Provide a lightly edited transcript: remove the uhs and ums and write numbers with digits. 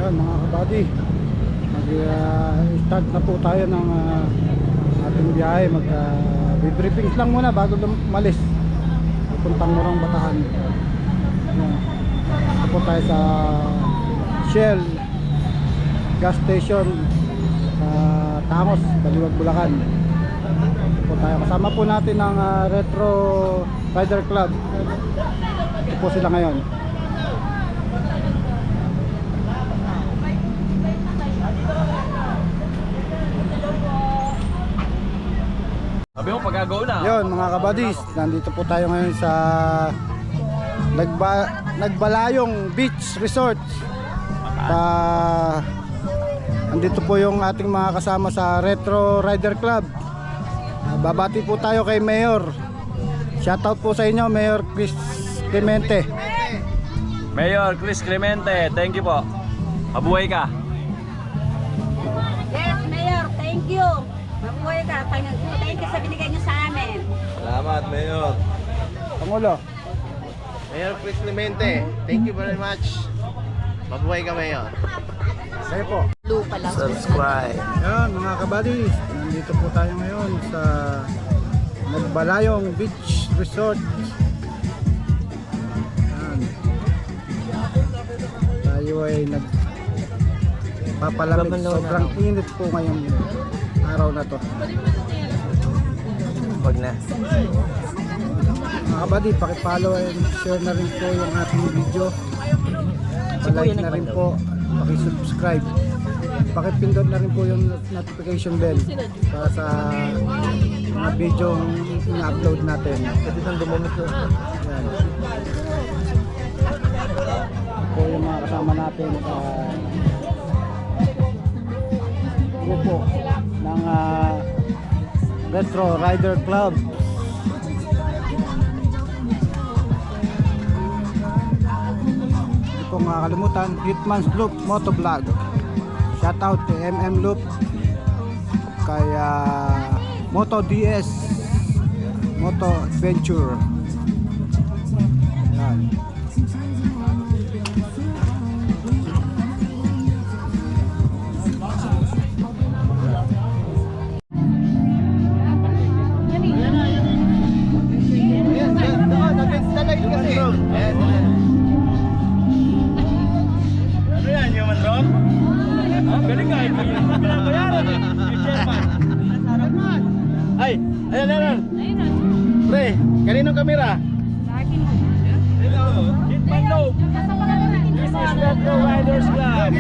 Yan mga kabady, mag-start na po tayo ng ating biyahe. Mag-briefings lang muna bago umalis pupuntang Morong Bataan. Ito po tayo sa Shell gas station sa Tangos, Baliwag, Bulacan. Ito po tayo, kasama po natin ang Retro Rider Club. Ito po sila ngayon. Sabi mo pag-agaw na. Yun mga kabadis, nandito po tayo ngayon sa Nagbalayong Beach Resort. Andito po yung ating mga kasama sa Retro Rider Club. Babati po tayo kay Mayor. Shoutout po sa inyo, Mayor Chris Clemente. Mayor Chris Clemente, thank you po. Mabuhay ka. Yes, Mayor, thank you. Mabuhay ka. Thank you sa binigay niyo sa amin. Salamat, Mayor. Pangulo. Mayor Chris Clemente, thank you very much. Mabuhay ka, Mayor. Sige po. Lupa lang. Subscribe. Yan mga kabadis, nandito po tayo ngayon sa Nagbalayong Beach Resort. Yan. Tayo ay nagpapalamig. Sobrang init po ngayong araw na to. Wag na. Mga kabady, pakipollow and share na rin po yung ating video. Palike na rin po, pakisubscribe. Pakipindot na rin po yung notification bell para sa mga video ina-upload natin. Pwede nang dumamit ko. Yan. Po yung mga kasama natin sa grupo ng Retro Rider Club. Hindi po makakalimutan, Hitman's Loop Motovlog. Shoutout kay MM Loop, kay Moto DS Moto Adventure. Yan. Ano yan, human drop? Galing ka, binabayaran eh. Ay, ayan. Pre, kaninong kamera? Hitman Low. This is Retro Riders Club.